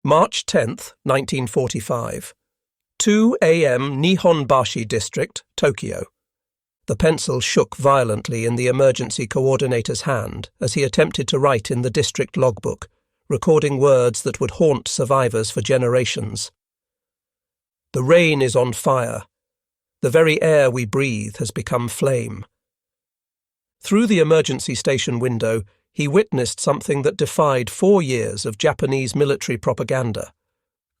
March 10th, 1945. 2 a.m. Nihonbashi District, Tokyo. The pencil shook violently in the emergency coordinator's hand as he attempted to write in the district logbook, recording words that would haunt survivors for generations. The rain is on fire. The very air we breathe has become flame. Through the emergency station window, he witnessed something that defied 4 years of Japanese military propaganda.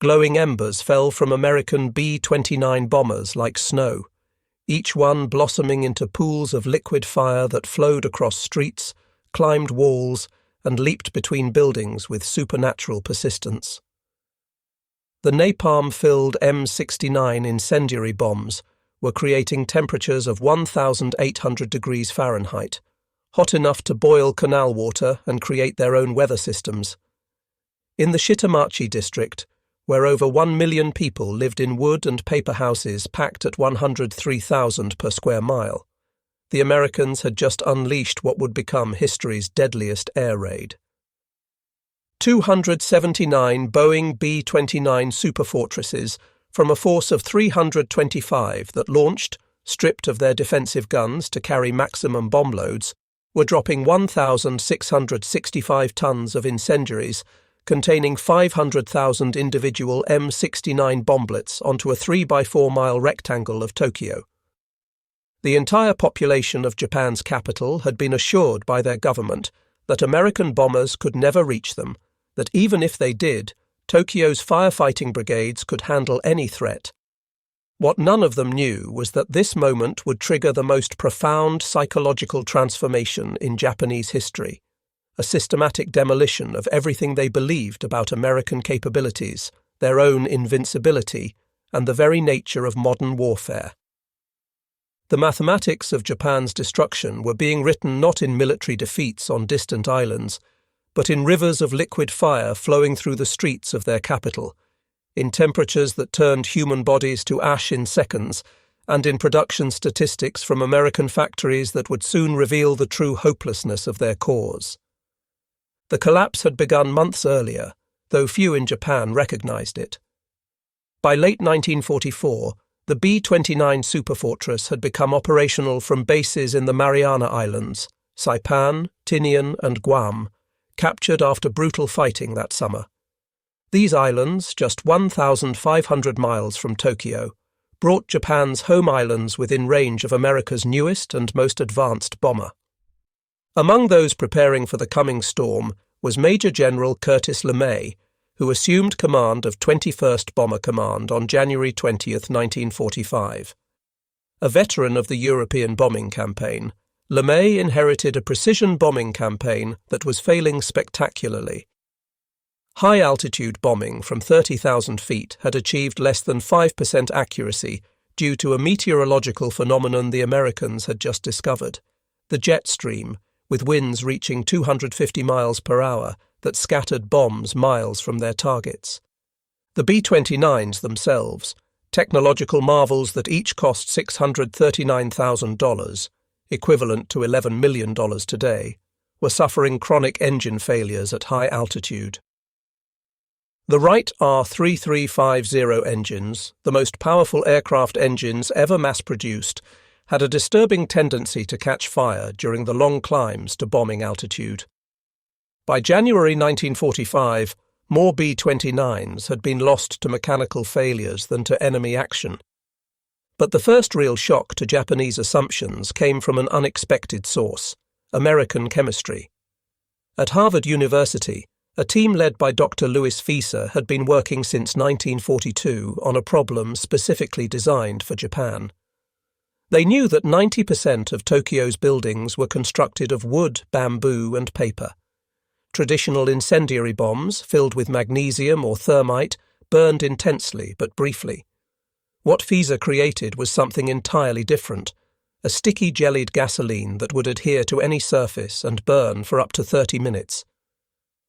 Glowing embers fell from American B-29 bombers like snow, each one blossoming into pools of liquid fire that flowed across streets, climbed walls, and leaped between buildings with supernatural persistence. The napalm-filled M69 incendiary bombs were creating temperatures of 1,800 degrees Fahrenheit, hot enough to boil canal water and create their own weather systems. In the Shitamachi district, where over 1 million people lived in wood and paper houses packed at 103,000 per square mile, the Americans had just unleashed what would become history's deadliest air raid. 279 Boeing B-29 Superfortresses from a force of 325 that launched, stripped of their defensive guns to carry maximum bomb loads, were dropping 1,665 tons of incendiaries containing 500,000 individual M69 bomblets onto a 3-by-4-mile rectangle of Tokyo. The entire population of Japan's capital had been assured by their government that American bombers could never reach them, that even if they did, Tokyo's firefighting brigades could handle any threat. What none of them knew was that this moment would trigger the most profound psychological transformation in Japanese history, a systematic demolition of everything they believed about American capabilities, their own invincibility, and the very nature of modern warfare. The mathematics of Japan's destruction were being written not in military defeats on distant islands, but in rivers of liquid fire flowing through the streets of their capital, in temperatures that turned human bodies to ash in seconds, and in production statistics from American factories that would soon reveal the true hopelessness of their cause. The collapse had begun months earlier, though few in Japan recognized it. By late 1944, the B-29 Superfortress had become operational from bases in the Mariana Islands, Saipan, Tinian, and Guam, captured after brutal fighting that summer. These islands, just 1,500 miles from Tokyo, brought Japan's home islands within range of America's newest and most advanced bomber. Among those preparing for the coming storm was Major General Curtis LeMay, who assumed command of 21st Bomber Command on January 20, 1945. A veteran of the European bombing campaign, LeMay inherited a precision bombing campaign that was failing spectacularly. High-altitude bombing from 30,000 feet had achieved less than 5% accuracy due to a meteorological phenomenon the Americans had just discovered, the jet stream, with winds reaching 250 miles per hour that scattered bombs miles from their targets. The B-29s themselves, technological marvels that each cost $639,000, equivalent to $11 million today, were suffering chronic engine failures at high altitude. The Wright R3350 engines, the most powerful aircraft engines ever mass-produced, had a disturbing tendency to catch fire during the long climbs to bombing altitude. By January 1945, more B-29s had been lost to mechanical failures than to enemy action. But the first real shock to Japanese assumptions came from an unexpected source: American chemistry. At Harvard University, a team led by Dr. Louis Fieser had been working since 1942 on a problem specifically designed for Japan. They knew that 90% of Tokyo's buildings were constructed of wood, bamboo, and paper. Traditional incendiary bombs, filled with magnesium or thermite, burned intensely but briefly. What Fieser created was something entirely different: a sticky jellied gasoline that would adhere to any surface and burn for up to 30 minutes.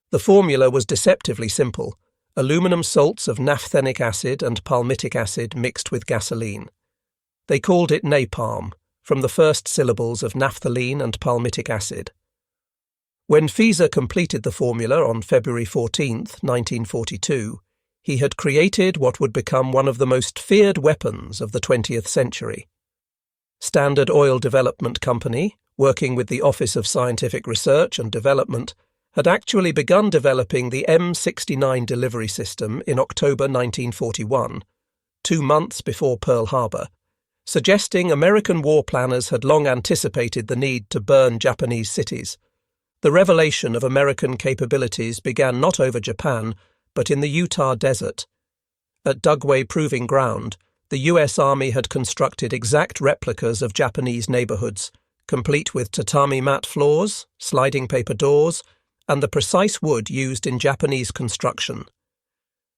The formula was deceptively simple: aluminum salts of naphthenic acid and palmitic acid mixed with gasoline. They called it napalm, from the first syllables of naphthalene and palmitic acid. When Fieser completed the formula on February 14, 1942, he had created what would become one of the most feared weapons of the 20th century. Standard Oil Development Company, working with the Office of Scientific Research and Development, had actually begun developing the M69 delivery system in October 1941, 2 months before Pearl Harbor, suggesting American war planners had long anticipated the need to burn Japanese cities. The revelation of American capabilities began not over Japan, but in the Utah Desert. At Dugway Proving Ground, the U.S. Army had constructed exact replicas of Japanese neighborhoods, complete with tatami mat floors, sliding paper doors, and the precise wood used in Japanese construction.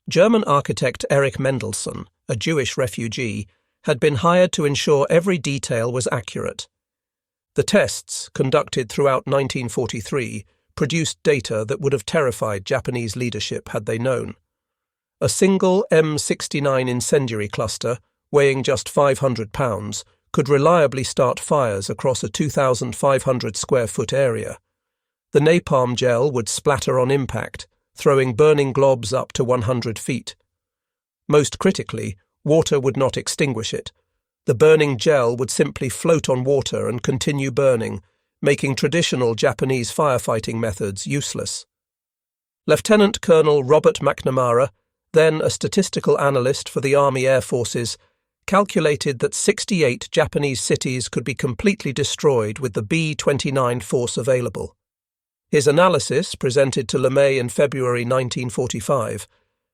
German architect Erich Mendelsohn, a Jewish refugee, had been hired to ensure every detail was accurate. The tests, conducted throughout 1943, produced data that would have terrified Japanese leadership had they known. A single M69 incendiary cluster, weighing just 500 pounds, could reliably start fires across a 2,500 square foot area. The napalm gel would splatter on impact, throwing burning globs up to 100 feet. Most critically, water would not extinguish it. The burning gel would simply float on water and continue burning, making traditional Japanese firefighting methods useless. Lieutenant Colonel Robert McNamara, then a statistical analyst for the Army Air Forces, calculated that 68 Japanese cities could be completely destroyed with the B-29 force available. His analysis, presented to LeMay in February 1945,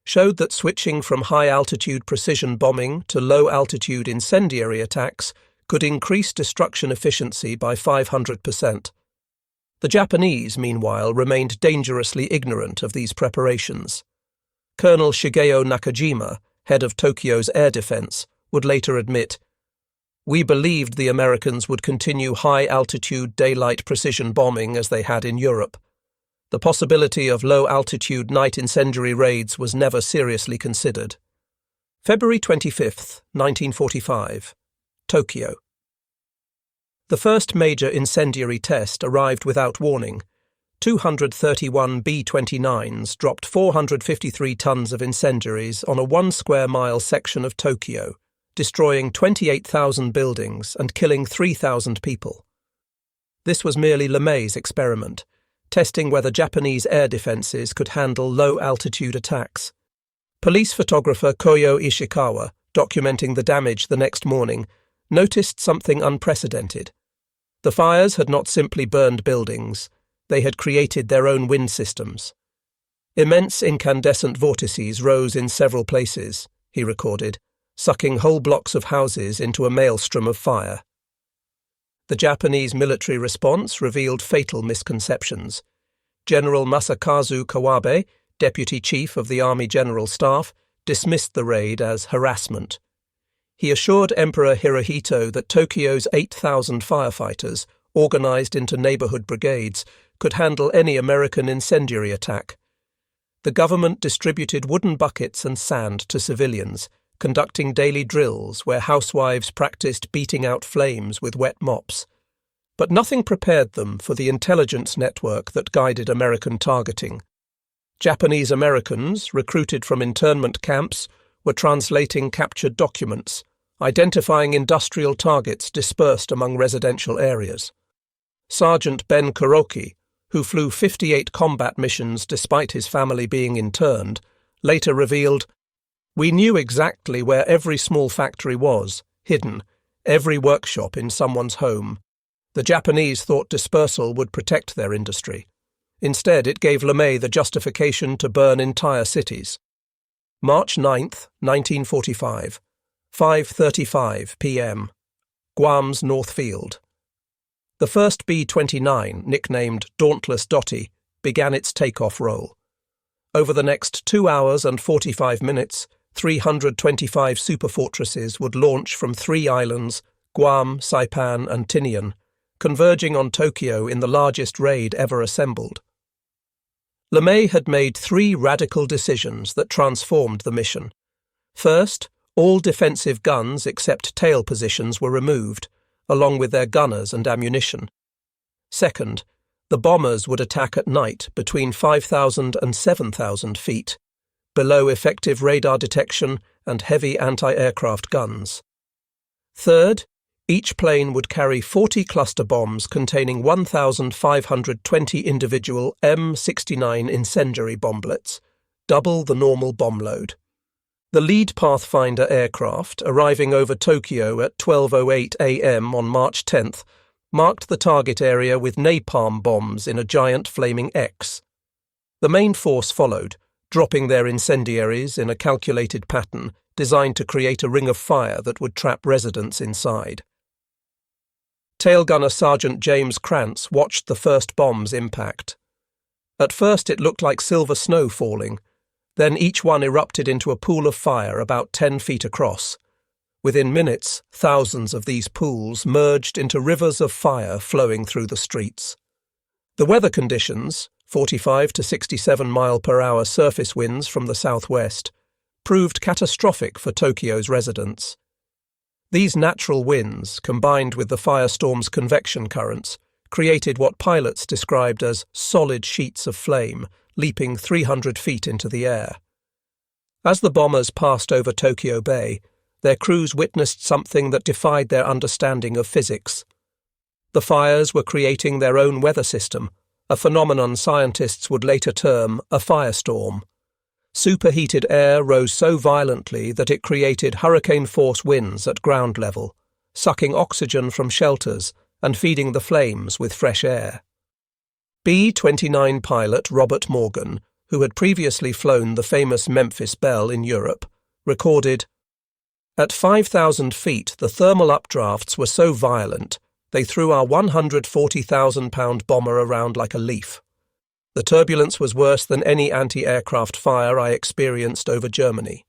showed that switching from high-altitude precision bombing to low-altitude incendiary attacks could increase destruction efficiency by 500%. The Japanese, meanwhile, remained dangerously ignorant of these preparations. Colonel Shigeo Nakajima, head of Tokyo's air defense, would later admit, "We believed the Americans would continue high-altitude daylight precision bombing as they had in Europe. The possibility of low-altitude night incendiary raids was never seriously considered." February 25, 1945. Tokyo. The first major incendiary test arrived without warning. 231 B-29s dropped 453 tons of incendiaries on a 1 square mile section of Tokyo, destroying 28,000 buildings and killing 3,000 people. This was merely LeMay's experiment, testing whether Japanese air defenses could handle low-altitude attacks. Police photographer Koyo Ishikawa, documenting the damage the next morning, noticed something unprecedented. The fires had not simply burned buildings, they had created their own wind systems. Immense incandescent vortices rose in several places, he recorded, sucking whole blocks of houses into a maelstrom of fire. The Japanese military response revealed fatal misconceptions. General Masakazu Kawabe, deputy chief of the Army General Staff, dismissed the raid as harassment. He assured Emperor Hirohito that Tokyo's 8,000 firefighters, organized into neighborhood brigades, could handle any American incendiary attack. The government distributed wooden buckets and sand to civilians, conducting daily drills where housewives practiced beating out flames with wet mops. But nothing prepared them for the intelligence network that guided American targeting. Japanese Americans, recruited from internment camps, were translating captured documents, identifying industrial targets dispersed among residential areas. Sergeant Ben Kuroki, who flew 58 combat missions despite his family being interned, later revealed, "We knew exactly where every small factory was, hidden, every workshop in someone's home. The Japanese thought dispersal would protect their industry. Instead, it gave LeMay the justification to burn entire cities." March 9, 1945, 5:35 p.m. Guam's North Field. The first B-29, nicknamed Dauntless Dottie, began its takeoff roll. Over the next 2 hours and 45 minutes, 325 superfortresses would launch from 3 islands, Guam, Saipan, and Tinian, converging on Tokyo in the largest raid ever assembled. LeMay had made 3 radical decisions that transformed the mission. First, all defensive guns except tail positions were removed, along with their gunners and ammunition. Second, The bombers would attack at night between 5,000 and 7,000 feet, below effective radar detection and heavy anti-aircraft guns. Third, each plane would carry 40 cluster bombs containing 1,520 individual M69 incendiary bomblets, double the normal bomb load. The lead Pathfinder aircraft, arriving over Tokyo at 12:08 a.m. on March 10th, marked the target area with napalm bombs in a giant flaming X. The main force followed, dropping their incendiaries in a calculated pattern designed to create a ring of fire that would trap residents inside. Tail Gunner Sergeant James Krantz watched the first bombs impact. At first it looked like silver snow falling, then each one erupted into a pool of fire about 10 feet across. Within minutes, thousands of these pools merged into rivers of fire flowing through the streets. The weather conditions, 45 to 67 mile-per-hour surface winds from the southwest, proved catastrophic for Tokyo's residents. These natural winds, combined with the firestorm's convection currents, created what pilots described as solid sheets of flame, leaping 300 feet into the air. As the bombers passed over Tokyo Bay, their crews witnessed something that defied their understanding of physics. The fires were creating their own weather system, a phenomenon scientists would later term a firestorm. Superheated air rose so violently that it created hurricane-force winds at ground level, sucking oxygen from shelters and feeding the flames with fresh air. B-29 pilot Robert Morgan, who had previously flown the famous Memphis Belle in Europe, recorded, "At 5,000 feet, the thermal updrafts were so violent, they threw our 140,000-pound bomber around like a leaf. The turbulence was worse than any anti-aircraft fire I experienced over Germany."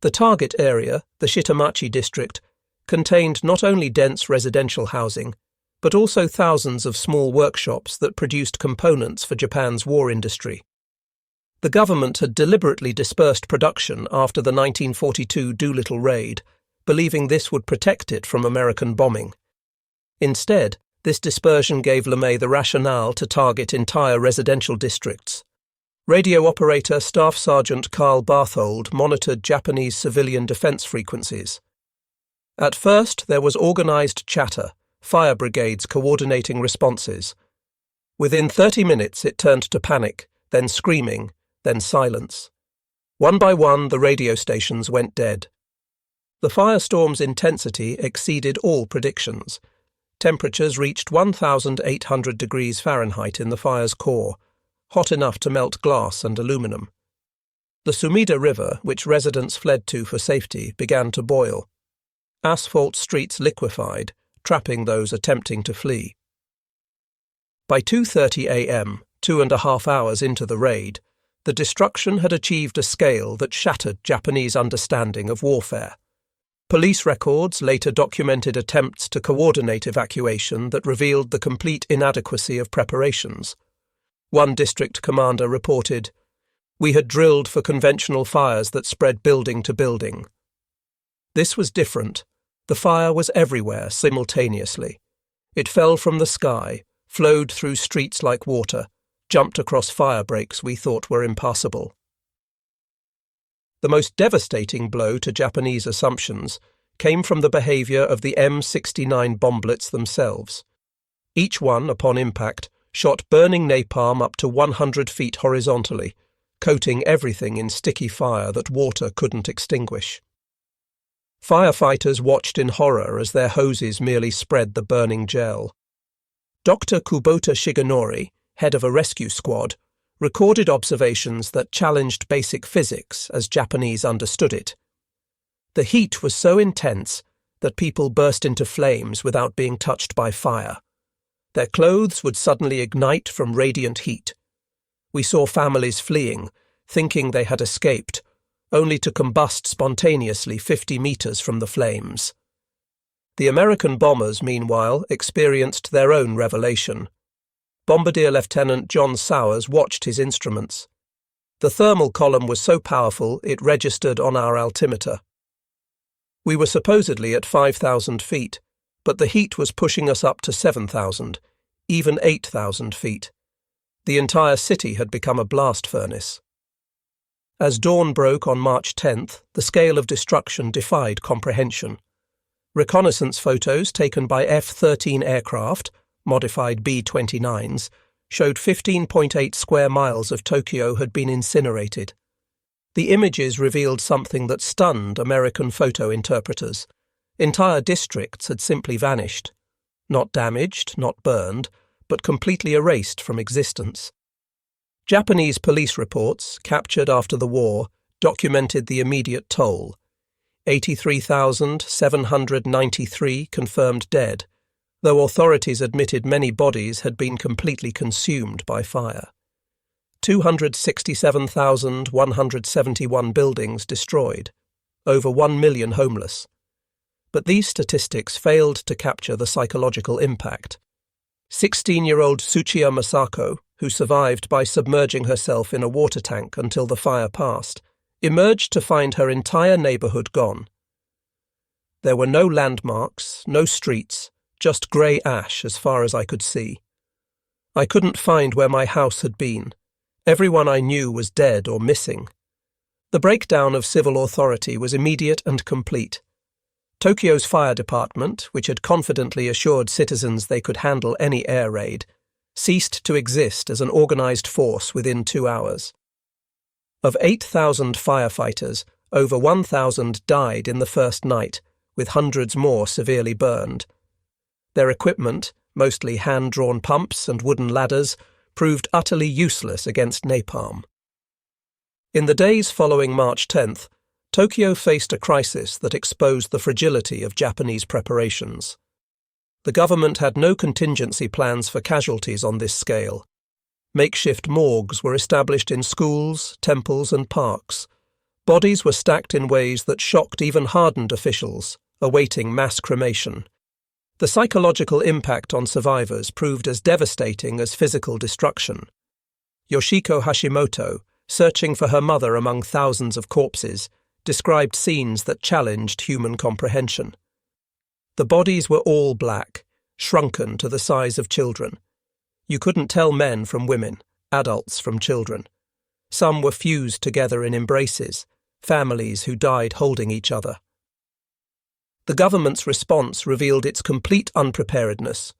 The target area, the Shitamachi district, contained not only dense residential housing, but also thousands of small workshops that produced components for Japan's war industry. The government had deliberately dispersed production after the 1942 Doolittle raid, believing this would protect it from American bombing. Instead, this dispersion gave LeMay the rationale to target entire residential districts. Radio operator Staff Sergeant Carl Barthold monitored Japanese civilian defense frequencies. At first, there was organized chatter, fire brigades coordinating responses. Within 30 minutes, it turned to panic, then screaming, then silence. One by one, the radio stations went dead. The firestorm's intensity exceeded all predictions. Temperatures reached 1,800 degrees Fahrenheit in the fire's core, hot enough to melt glass and aluminum. The Sumida River, which residents fled to for safety, began to boil. Asphalt streets liquefied, trapping those attempting to flee. By 2:30 a.m., 2.5 hours into the raid, the destruction had achieved a scale that shattered Japanese understanding of warfare. Police records later documented attempts to coordinate evacuation that revealed the complete inadequacy of preparations. One district commander reported, "We had drilled for conventional fires that spread building to building." This was different. The fire was everywhere simultaneously. It fell from the sky, flowed through streets like water, jumped across fire breaks we thought were impassable. The most devastating blow to Japanese assumptions came from the behavior of the M69 bomblets themselves. Each one, upon impact, shot burning napalm up to 100 feet horizontally, coating everything in sticky fire that water couldn't extinguish. Firefighters watched in horror as their hoses merely spread the burning gel. Dr. Kubota Shigenori, head of a rescue squad, recorded observations that challenged basic physics as Japanese understood it. The heat was so intense that people burst into flames without being touched by fire. Their clothes would suddenly ignite from radiant heat. We saw families fleeing, thinking they had escaped, only to combust spontaneously 50 meters from the flames. The American bombers, meanwhile, experienced their own revelation. Bombardier Lieutenant John Sowers watched his instruments. The thermal column was so powerful it registered on our altimeter. We were supposedly at 5,000 feet, but the heat was pushing us up to 7,000, even 8,000 feet. The entire city had become a blast furnace. As dawn broke on March 10th, the scale of destruction defied comprehension. Reconnaissance photos taken by F-13 aircraft, modified B-29s, showed 15.8 square miles of Tokyo had been incinerated. The images revealed something that stunned American photo interpreters. Entire districts had simply vanished. Not damaged, not burned, but completely erased from existence. Japanese police reports, captured after the war, documented the immediate toll. 83,793 confirmed dead, though authorities admitted many bodies had been completely consumed by fire. 267,171 buildings destroyed, over 1 million homeless. But these statistics failed to capture the psychological impact. 16-year-old Tsuchiya Masako, who survived by submerging herself in a water tank until the fire passed, emerged to find her entire neighborhood gone. There were no landmarks, no streets, just grey ash as far as I could see. I couldn't find where my house had been. Everyone I knew was dead or missing. The breakdown of civil authority was immediate and complete. Tokyo's fire department, which had confidently assured citizens they could handle any air raid, ceased to exist as an organized force within 2 hours. Of 8,000 firefighters, over 1,000 died in the first night, with hundreds more severely burned. Their equipment, mostly hand-drawn pumps and wooden ladders, proved utterly useless against napalm. In the days following March 10th, Tokyo faced a crisis that exposed the fragility of Japanese preparations. The government had no contingency plans for casualties on this scale. Makeshift morgues were established in schools, temples, and parks. Bodies were stacked in ways that shocked even hardened officials, awaiting mass cremation. The psychological impact on survivors proved as devastating as physical destruction. Yoshiko Hashimoto, searching for her mother among thousands of corpses, described scenes that challenged human comprehension. The bodies were all black, shrunken to the size of children. You couldn't tell men from women, adults from children. Some were fused together in embraces, families who died holding each other. The government's response revealed its complete unpreparedness.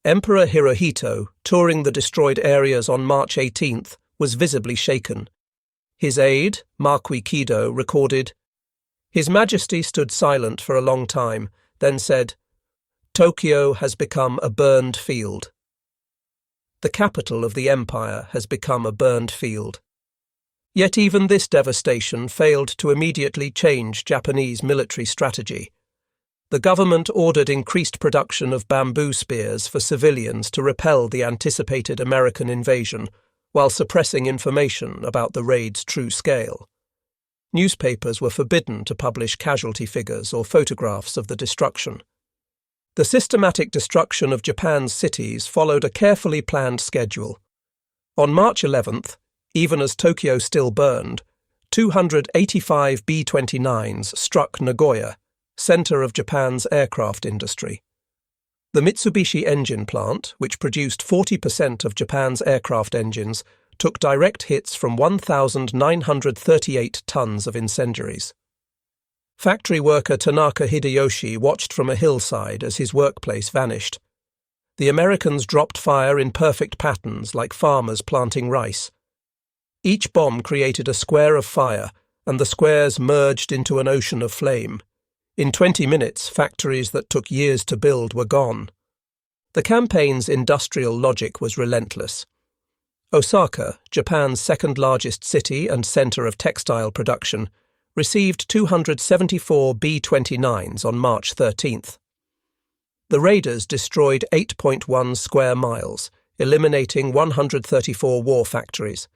Emperor Hirohito, touring the destroyed areas on March 18th, was visibly shaken. His aide, Marquis Kido, recorded, "His Majesty stood silent for a long time, then said, 'Tokyo has become a burned field.' The capital of the empire has become a burned field." Yet even this devastation failed to immediately change Japanese military strategy. The government ordered increased production of bamboo spears for civilians to repel the anticipated American invasion, while suppressing information about the raid's true scale. Newspapers were forbidden to publish casualty figures or photographs of the destruction. The systematic destruction of Japan's cities followed a carefully planned schedule. On March 11th, even as Tokyo still burned, 285 B-29s struck Nagoya, center of Japan's aircraft industry. The Mitsubishi engine plant, which produced 40% of Japan's aircraft engines, took direct hits from 1,938 tons of incendiaries. Factory worker Tanaka Hideyoshi watched from a hillside as his workplace vanished. The Americans dropped fire in perfect patterns like farmers planting rice. Each bomb created a square of fire, and the squares merged into an ocean of flame. In 20 minutes, factories that took years to build were gone. The campaign's industrial logic was relentless. Osaka, Japan's second-largest city and center of textile production, received 274 B-29s on March 13th. The raiders destroyed 8.1 square miles, eliminating 134 war factories.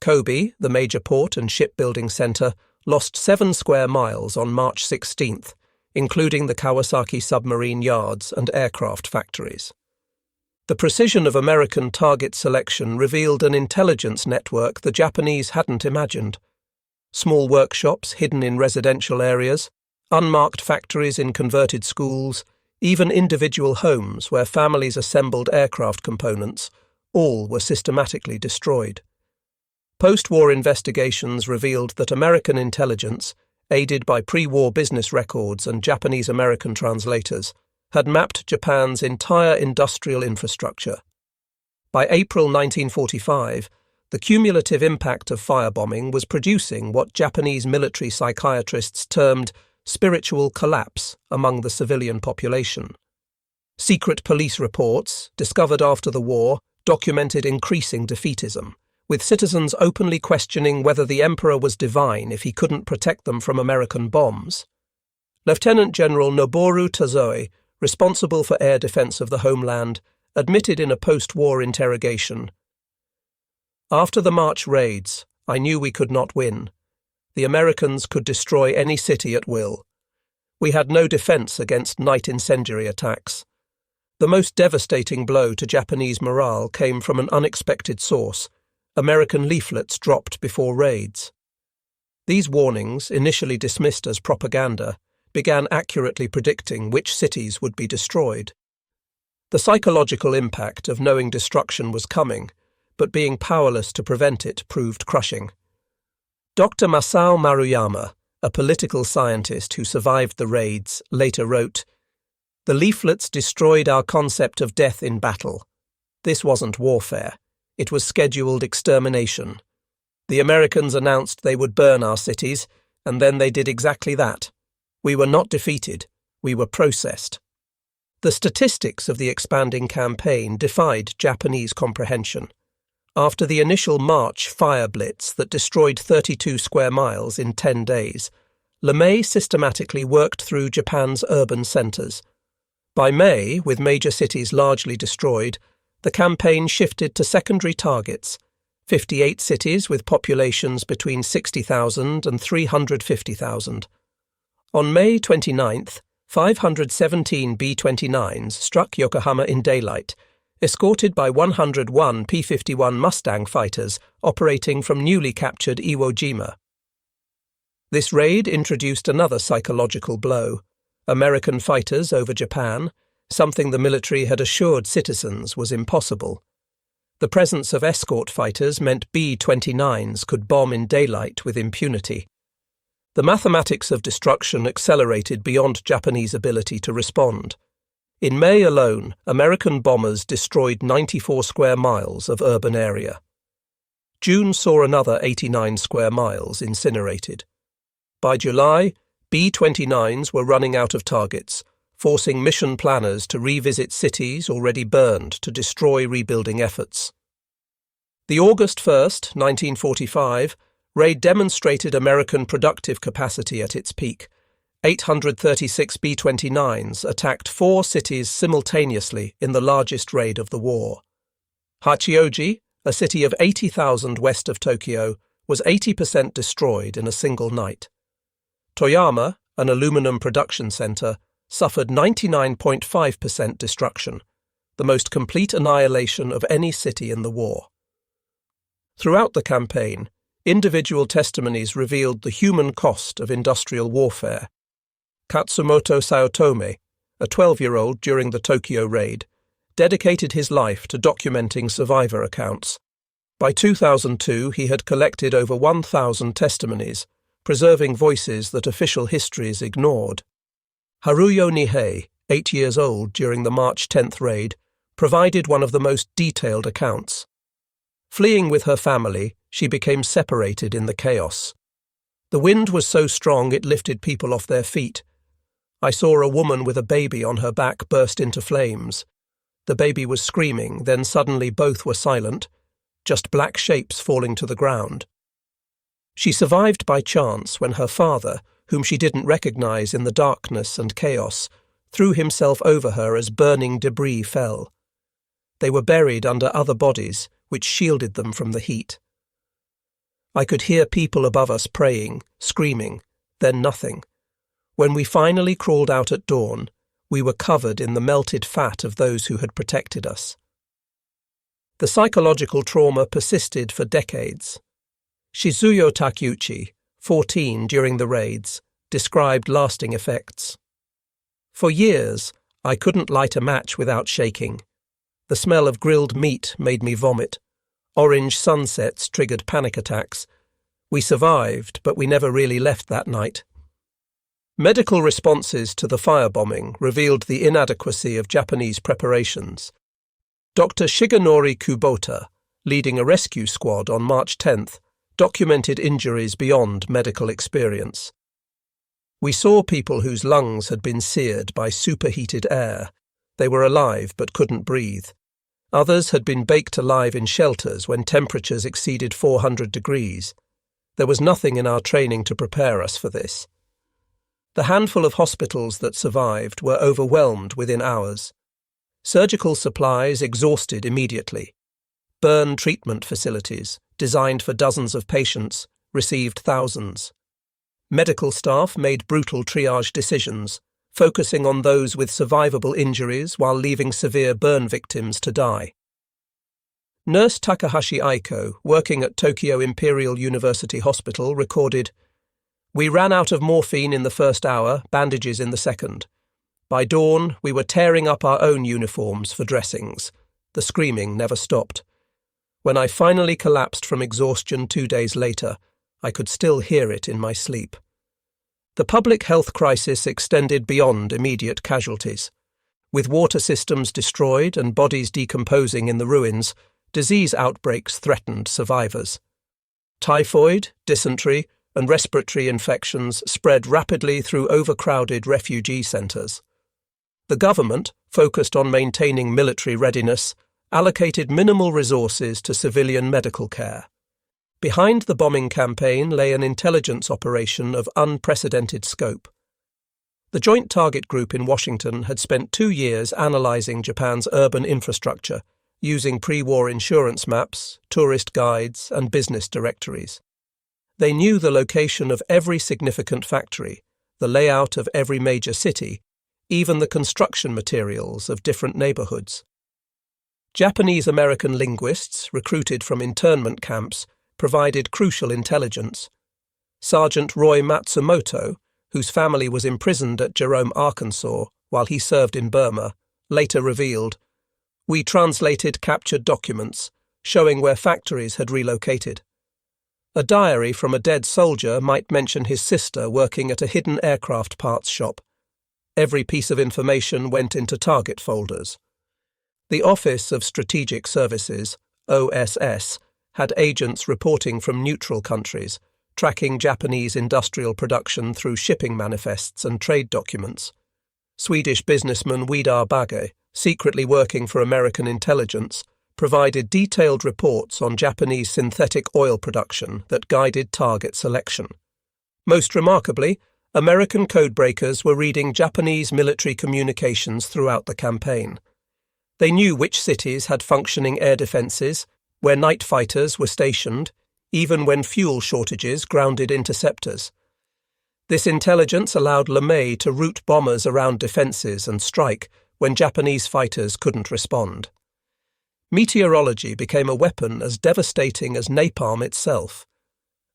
Kobe, the major port and shipbuilding center, lost 7 square miles on March 16th, including the Kawasaki submarine yards and aircraft factories. The precision of American target selection revealed an intelligence network the Japanese hadn't imagined. Small workshops hidden in residential areas, unmarked factories in converted schools, even individual homes where families assembled aircraft components, all were systematically destroyed. Post-war investigations revealed that American intelligence, aided by pre-war business records and Japanese-American translators, had mapped Japan's entire industrial infrastructure. By April 1945, the cumulative impact of firebombing was producing what Japanese military psychiatrists termed spiritual collapse among the civilian population. Secret police reports, discovered after the war, documented increasing defeatism, with citizens openly questioning whether the emperor was divine if he couldn't protect them from American bombs. Lieutenant General Noboru Tazoe, responsible for air defense of the homeland, admitted in a post-war interrogation, "After the March raids, I knew we could not win. The Americans could destroy any city at will. We had no defense against night incendiary attacks. The most devastating blow to Japanese morale came from an unexpected source: American leaflets dropped before raids." These warnings, initially dismissed as propaganda, began accurately predicting which cities would be destroyed. The psychological impact of knowing destruction was coming, but being powerless to prevent it, proved crushing. Dr. Masao Maruyama, a political scientist who survived the raids, later wrote, "The leaflets destroyed our concept of death in battle. This wasn't warfare. It was scheduled extermination. The Americans announced they would burn our cities, and then they did exactly that. We were not defeated. We were processed." The statistics of the expanding campaign defied Japanese comprehension. After the initial March fire blitz that destroyed 32 square miles in 10 days, LeMay systematically worked through Japan's urban centres. By May, with major cities largely destroyed, the campaign shifted to secondary targets, 58 cities with populations between 60,000 and 350,000. On May 29th, 517 B-29s struck Yokohama in daylight, escorted by 101 P-51 Mustang fighters operating from newly captured Iwo Jima. This raid introduced another psychological blow: American fighters over Japan, something the military had assured citizens was impossible. The presence of escort fighters meant B-29s could bomb in daylight with impunity. The mathematics of destruction accelerated beyond Japanese ability to respond. In May alone, American bombers destroyed 94 square miles of urban area. June saw another 89 square miles incinerated. By July, B-29s were running out of targets, forcing mission planners to revisit cities already burned to destroy rebuilding efforts. The August 1st, 1945, raid demonstrated American productive capacity at its peak. 836 B-29s attacked 4 cities simultaneously in the largest raid of the war. Hachioji, a city of 80,000 west of Tokyo, was 80% destroyed in a single night. Toyama, an aluminum production center, suffered 99.5% destruction, the most complete annihilation of any city in the war. Throughout the campaign, individual testimonies revealed the human cost of industrial warfare. Katsumoto Saotome, a 12-year-old during the Tokyo raid, dedicated his life to documenting survivor accounts. By 2002, he had collected over 1,000 testimonies, preserving voices that official histories ignored. Haruyo Nihei, 8 years old during the March 10th raid, provided one of the most detailed accounts. Fleeing with her family, she became separated in the chaos. The wind was so strong it lifted people off their feet. I saw a woman with a baby on her back burst into flames. The baby was screaming, then suddenly both were silent, just black shapes falling to the ground. She survived by chance when her father, whom she didn't recognize in the darkness and chaos, threw himself over her as burning debris fell. They were buried under other bodies, which shielded them from the heat. I could hear people above us praying, screaming, then nothing. When we finally crawled out at dawn, we were covered in the melted fat of those who had protected us. The psychological trauma persisted for decades. Shizuyo Takeuchi, 14 during the raids, described lasting effects. "For years, I couldn't light a match without shaking. The smell of grilled meat made me vomit. Orange sunsets triggered panic attacks. We survived, but we never really left that night. Medical responses to the firebombing revealed the inadequacy of Japanese preparations. Dr. Shigenori Kubota, leading a rescue squad on March 10th, documented injuries beyond medical experience. We saw people whose lungs had been seared by superheated air. They were alive but couldn't breathe. Others had been baked alive in shelters when temperatures exceeded 400 degrees. There was nothing in our training to prepare us for this. The handful of hospitals that survived were overwhelmed within hours. Surgical supplies exhausted immediately. Burn treatment facilities, designed for dozens of patients, received thousands. Medical staff made brutal triage decisions, focusing on those with survivable injuries while leaving severe burn victims to die. Nurse Takahashi Aiko, working at Tokyo Imperial University Hospital, recorded, "We ran out of morphine in the first hour, bandages in the second. By dawn, we were tearing up our own uniforms for dressings. The screaming never stopped. When I finally collapsed from exhaustion 2 days later, I could still hear it in my sleep." The public health crisis extended beyond immediate casualties. With water systems destroyed and bodies decomposing in the ruins, disease outbreaks threatened survivors. Typhoid, dysentery, and respiratory infections spread rapidly through overcrowded refugee centres. The government, focused on maintaining military readiness, allocated minimal resources to civilian medical care. Behind the bombing campaign lay an intelligence operation of unprecedented scope. The Joint Target Group in Washington had spent 2 years analysing Japan's urban infrastructure, using pre-war insurance maps, tourist guides, and business directories. They knew the location of every significant factory, the layout of every major city, even the construction materials of different neighbourhoods. Japanese-American linguists, recruited from internment camps, provided crucial intelligence. Sergeant Roy Matsumoto, whose family was imprisoned at Jerome, Arkansas, while he served in Burma, later revealed, "We translated captured documents, showing where factories had relocated. A diary from a dead soldier might mention his sister working at a hidden aircraft parts shop. Every piece of information went into target folders." The Office of Strategic Services, OSS, had agents reporting from neutral countries, tracking Japanese industrial production through shipping manifests and trade documents. Swedish businessman Widar Bagge, secretly working for American intelligence, provided detailed reports on Japanese synthetic oil production that guided target selection. Most remarkably, American codebreakers were reading Japanese military communications throughout the campaign. They knew which cities had functioning air defences, where night fighters were stationed, even when fuel shortages grounded interceptors. This intelligence allowed LeMay to route bombers around defences and strike when Japanese fighters couldn't respond. Meteorology became a weapon as devastating as napalm itself.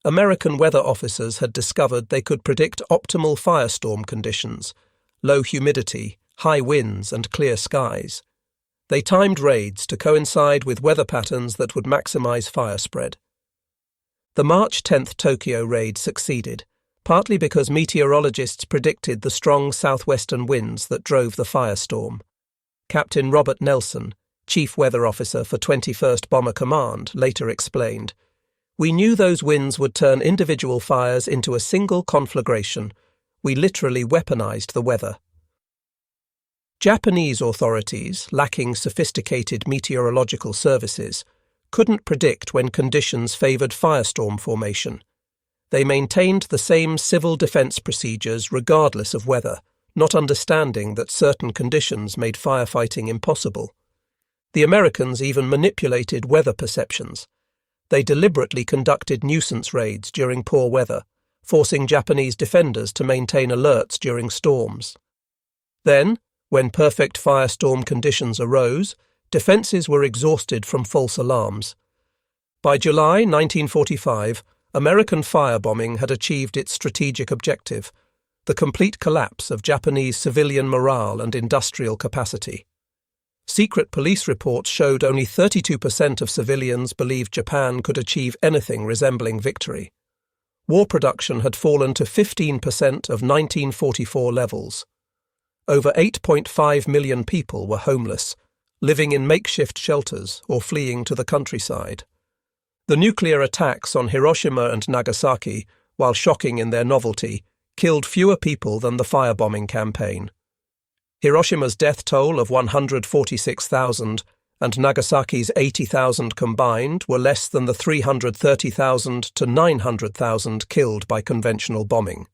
American weather officers had discovered they could predict optimal firestorm conditions, low humidity, high winds, and clear skies. They timed raids to coincide with weather patterns that would maximize fire spread. The March 10th Tokyo raid succeeded, partly because meteorologists predicted the strong southwestern winds that drove the firestorm. Captain Robert Nelson, chief weather officer for 21st Bomber Command, later explained, "We knew those winds would turn individual fires into a single conflagration. We literally weaponized the weather." Japanese authorities, lacking sophisticated meteorological services, couldn't predict when conditions favoured firestorm formation. They maintained the same civil defence procedures regardless of weather, not understanding that certain conditions made firefighting impossible. The Americans even manipulated weather perceptions. They deliberately conducted nuisance raids during poor weather, forcing Japanese defenders to maintain alerts during storms. Then, when perfect firestorm conditions arose, defences were exhausted from false alarms. By July 1945, American firebombing had achieved its strategic objective. the complete collapse of Japanese civilian morale and industrial capacity. Secret police reports showed only 32% of civilians believed Japan could achieve anything resembling victory. War production had fallen to 15% of 1944 levels. Over 8.5 million people were homeless, living in makeshift shelters or fleeing to the countryside. The nuclear attacks on Hiroshima and Nagasaki, while shocking in their novelty, killed fewer people than the firebombing campaign. Hiroshima's death toll of 146,000 and Nagasaki's 80,000 combined were less than the 330,000 to 900,000 killed by conventional bombing.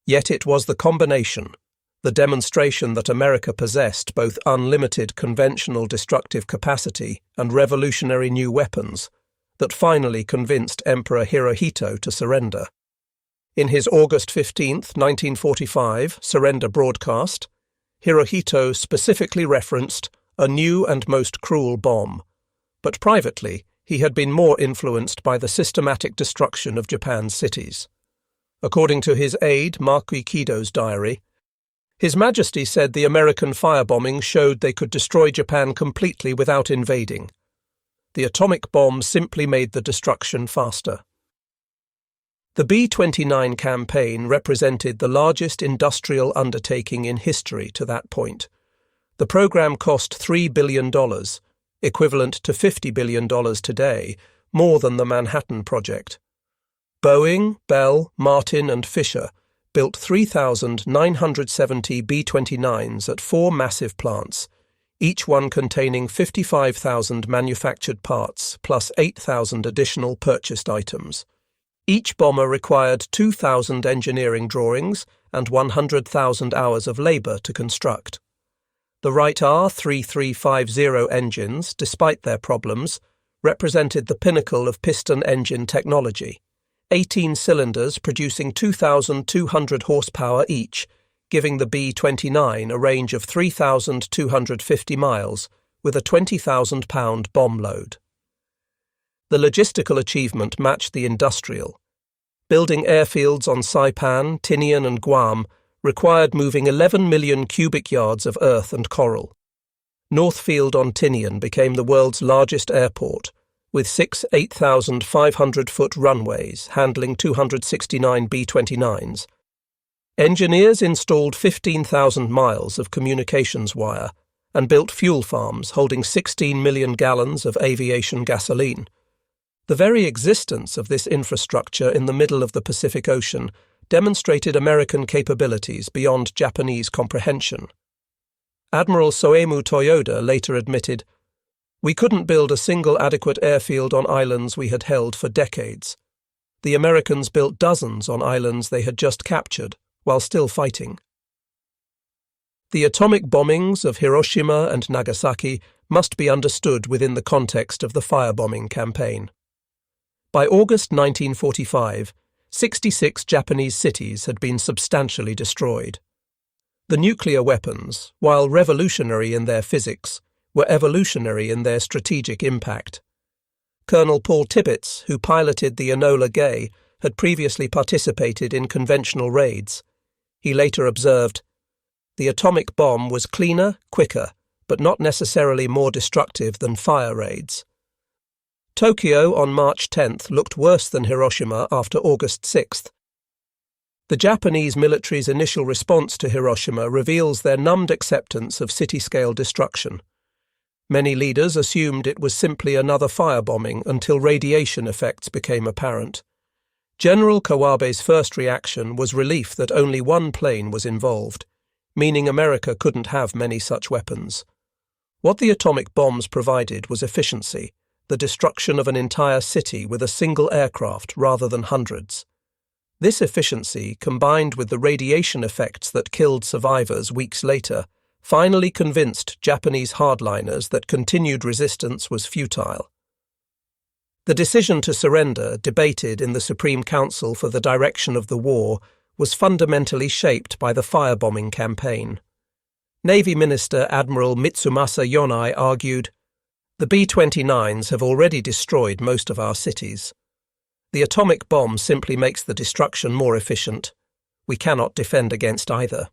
Yet it was the combination, the demonstration that America possessed both unlimited conventional destructive capacity and revolutionary new weapons, that finally convinced Emperor Hirohito to surrender. In his August 15, 1945, surrender broadcast, Hirohito specifically referenced a new and most cruel bomb, but privately he had been more influenced by the systematic destruction of Japan's cities. According to his aide Marquis Kido's diary, His Majesty said the American firebombing showed they could destroy Japan completely without invading. The atomic bomb simply made the destruction faster. The B-29 campaign represented the largest industrial undertaking in history to that point. The program cost $3 billion, equivalent to $50 billion today, more than the Manhattan Project. Boeing, Bell, Martin and Fisher built 3,970 B-29s at 4 massive plants, each one containing 55,000 manufactured parts plus 8,000 additional purchased items. Each bomber required 2,000 engineering drawings and 100,000 hours of labour to construct. The Wright R3350 engines, despite their problems, represented the pinnacle of piston engine technology, 18 cylinders producing 2,200 horsepower each, giving the B-29 a range of 3,250 miles with a 20,000-pound bomb load. The logistical achievement matched the industrial. Building airfields on Saipan, Tinian and Guam required moving 11 million cubic yards of earth and coral. Northfield on Tinian became the world's largest airport, with 6 8,500-foot runways handling 269 B-29s. Engineers installed 15,000 miles of communications wire and built fuel farms holding 16 million gallons of aviation gasoline. The very existence of this infrastructure in the middle of the Pacific Ocean demonstrated American capabilities beyond Japanese comprehension. Admiral Soemu Toyoda later admitted, "We couldn't build a single adequate airfield on islands we had held for decades. The Americans built dozens on islands they had just captured, while still fighting." The atomic bombings of Hiroshima and Nagasaki must be understood within the context of the firebombing campaign. By August 1945, 66 Japanese cities had been substantially destroyed. The nuclear weapons, while revolutionary in their physics, were evolutionary in their strategic impact. Colonel Paul Tibbets, who piloted the Enola Gay, had previously participated in conventional raids. He later observed, "The atomic bomb was cleaner, quicker, but not necessarily more destructive than fire raids." Tokyo on March 10th looked worse than Hiroshima after August 6th. The Japanese military's initial response to Hiroshima reveals their numbed acceptance of city-scale destruction. Many leaders assumed it was simply another firebombing until radiation effects became apparent. General Kawabe's first reaction was relief that only one plane was involved, meaning America couldn't have many such weapons. What the atomic bombs provided was efficiency, the destruction of an entire city with a single aircraft rather than hundreds. This efficiency, combined with the radiation effects that killed survivors weeks later, finally convinced Japanese hardliners that continued resistance was futile. The decision to surrender, debated in the Supreme Council for the direction of the war, was fundamentally shaped by the firebombing campaign. Navy Minister Admiral Mitsumasa Yonai argued, "The B-29s have already destroyed most of our cities. The atomic bomb simply makes the destruction more efficient. We cannot defend against either.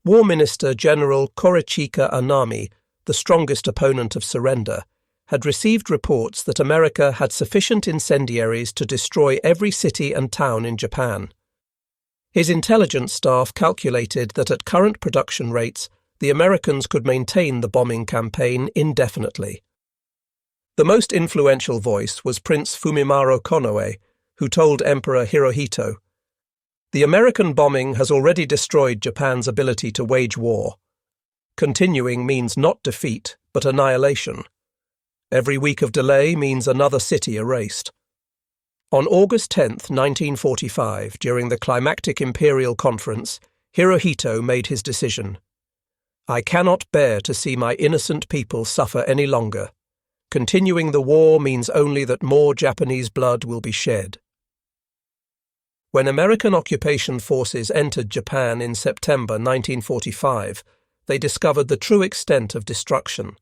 War Minister General Korichika Anami, the strongest opponent of surrender, had received reports that America had sufficient incendiaries to destroy every city and town in Japan. His intelligence staff calculated that at current production rates, the Americans could maintain the bombing campaign indefinitely. The most influential voice was Prince Fumimaro Konoe, who told Emperor Hirohito, "The American bombing has already destroyed Japan's ability to wage war. Continuing means not defeat, but annihilation. Every week of delay means another city erased." On August 10, 1945, during the climactic Imperial Conference, Hirohito made his decision. "I cannot bear to see my innocent people suffer any longer. Continuing the war means only that more Japanese blood will be shed." When American occupation forces entered Japan in September 1945, they discovered the true extent of destruction.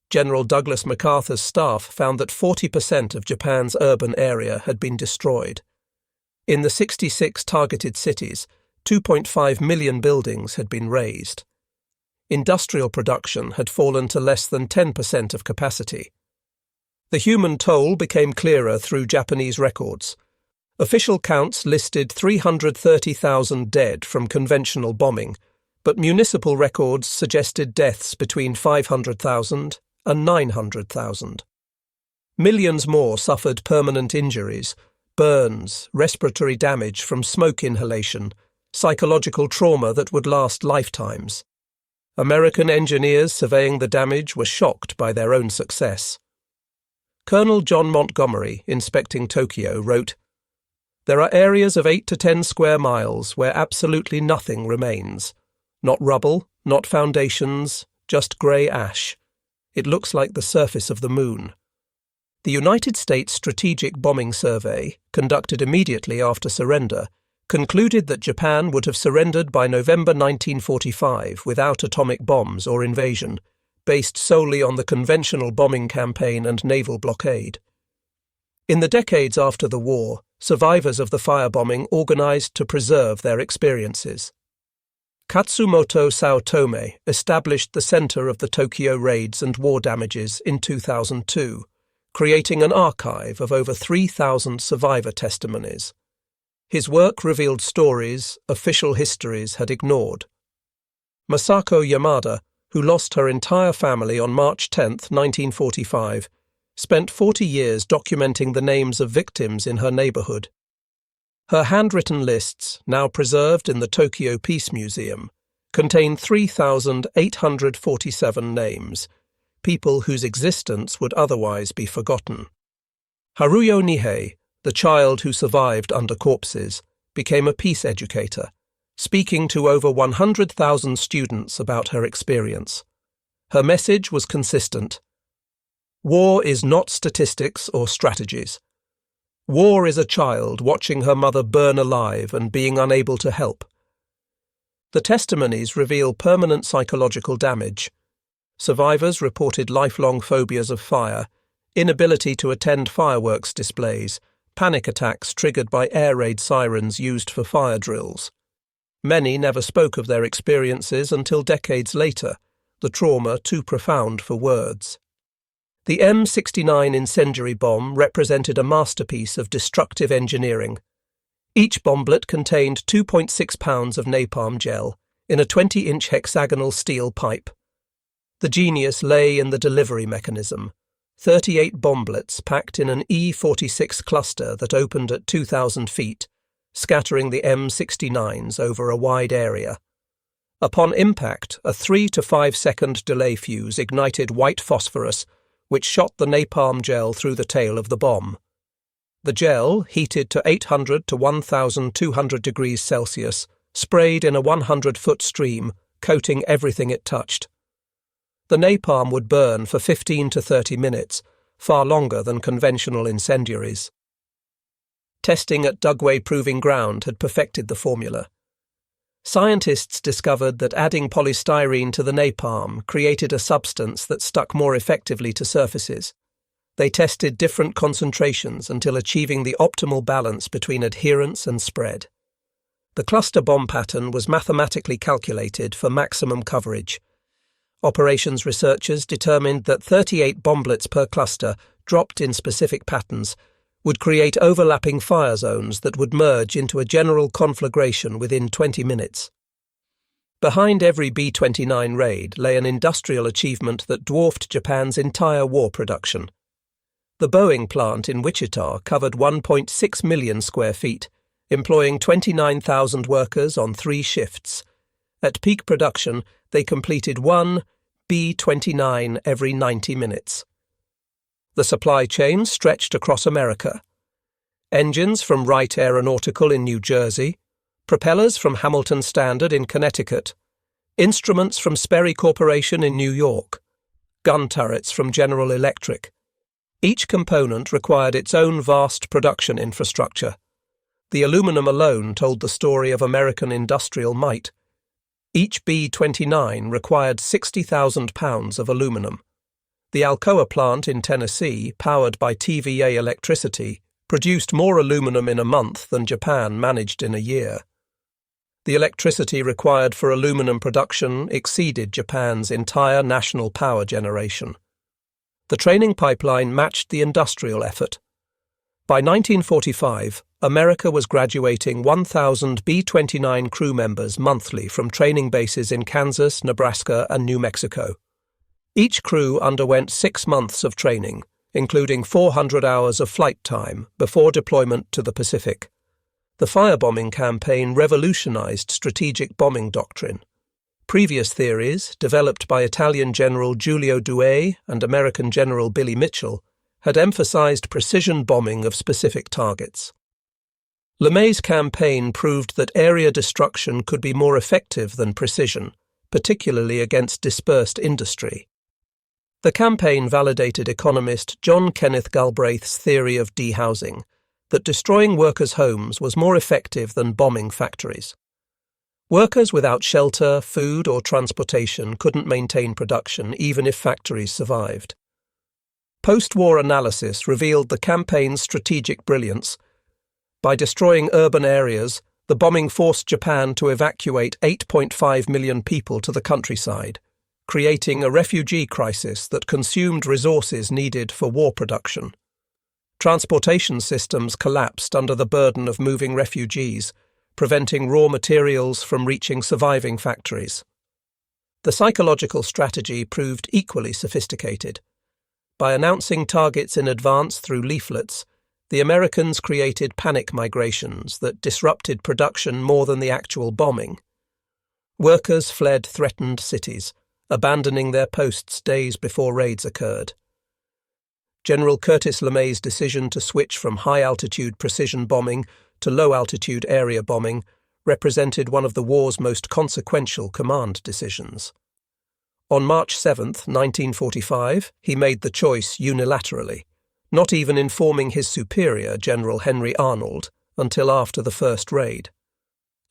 General Douglas MacArthur's staff found that 40% of Japan's urban area had been destroyed. In the 66 targeted cities, 2.5 million buildings had been razed. Industrial production had fallen to less than 10% of capacity. The human toll became clearer through Japanese records. Official counts listed 330,000 dead from conventional bombing, but municipal records suggested deaths between 500,000 and 900,000. Millions more suffered permanent injuries, burns, respiratory damage from smoke inhalation, psychological trauma that would last lifetimes. American engineers surveying the damage were shocked by their own success. Colonel John Montgomery, inspecting Tokyo, wrote, "There are areas of 8 to 10 square miles where absolutely nothing remains. Not rubble, not foundations, just grey ash. It looks like the surface of the moon." The United States Strategic Bombing Survey, conducted immediately after surrender, concluded that Japan would have surrendered by November 1945 without atomic bombs or invasion, based solely on the conventional bombing campaign and naval blockade. In the decades after the war, survivors of the firebombing organized to preserve their experiences. Katsumoto Saotome established the center of the Tokyo raids and war damages in 2002, creating an archive of over 3,000 survivor testimonies. His work revealed stories official histories had ignored. Masako Yamada, who lost her entire family on March 10, 1945, spent 40 years documenting the names of victims in her neighborhood. Her handwritten lists, now preserved in the Tokyo Peace Museum, contain 3,847 names, people whose existence would otherwise be forgotten. Haruyo Nihei, the child who survived under corpses, became a peace educator, speaking to over 100,000 students about her experience. Her message was consistent. War is not statistics or strategies. War is a child watching her mother burn alive and being unable to help. The testimonies reveal permanent psychological damage. Survivors reported lifelong phobias of fire, inability to attend fireworks displays, panic attacks triggered by air raid sirens used for fire drills. Many never spoke of their experiences until decades later, the trauma too profound for words. The M69 incendiary bomb represented a masterpiece of destructive engineering. Each bomblet contained 2.6 pounds of napalm gel in a 20-inch hexagonal steel pipe. The genius lay in the delivery mechanism. 38 bomblets packed in an E-46 cluster that opened at 2,000 feet, scattering the M69s over a wide area. Upon impact, a 3 to 5 second delay fuse ignited white phosphorus, which shot the napalm gel through the tail of the bomb. The gel, heated to 800 to 1,200 degrees Celsius, sprayed in a 100-foot stream, coating everything it touched. The napalm would burn for 15 to 30 minutes, far longer than conventional incendiaries. Testing at Dugway Proving Ground had perfected the formula. Scientists discovered that adding polystyrene to the napalm created a substance that stuck more effectively to surfaces. They tested different concentrations until achieving the optimal balance between adherence and spread. The cluster bomb pattern was mathematically calculated for maximum coverage. Operations researchers determined that 38 bomblets per cluster, dropped in specific patterns, would create overlapping fire zones that would merge into a general conflagration within 20 minutes. Behind every B-29 raid lay an industrial achievement that dwarfed Japan's entire war production. The Boeing plant in Wichita covered 1.6 million square feet, employing 29,000 workers on 3 shifts. At peak production, they completed one B-29 every 90 minutes. The supply chain stretched across America. Engines from Wright Aeronautical in New Jersey, propellers from Hamilton Standard in Connecticut, instruments from Sperry Corporation in New York, gun turrets from General Electric. Each component required its own vast production infrastructure. The aluminum alone told the story of American industrial might. Each B-29 required 60,000 pounds of aluminum. The Alcoa plant in Tennessee, powered by TVA electricity, produced more aluminum in a month than Japan managed in a year. The electricity required for aluminum production exceeded Japan's entire national power generation. The training pipeline matched the industrial effort. By 1945, America was graduating 1,000 B-29 crew members monthly from training bases in Kansas, Nebraska, and New Mexico. Each crew underwent 6 months of training, including 400 hours of flight time before deployment to the Pacific. The firebombing campaign revolutionized strategic bombing doctrine. Previous theories, developed by Italian General Giulio Douhet and American General Billy Mitchell, had emphasized precision bombing of specific targets. LeMay's campaign proved that area destruction could be more effective than precision, particularly against dispersed industry. The campaign validated economist John Kenneth Galbraith's theory of dehousing, that destroying workers' homes was more effective than bombing factories. Workers without shelter, food, or transportation couldn't maintain production even if factories survived. Post-war analysis revealed the campaign's strategic brilliance. By destroying urban areas, the bombing forced Japan to evacuate 8.5 million people to the countryside, creating a refugee crisis that consumed resources needed for war production. Transportation systems collapsed under the burden of moving refugees, preventing raw materials from reaching surviving factories. The psychological strategy proved equally sophisticated. By announcing targets in advance through leaflets, the Americans created panic migrations that disrupted production more than the actual bombing. Workers fled threatened cities, abandoning their posts days before raids occurred. General Curtis LeMay's decision to switch from high-altitude precision bombing to low-altitude area bombing represented one of the war's most consequential command decisions. On March 7, 1945, he made the choice unilaterally, not even informing his superior, General Henry Arnold, until after the first raid.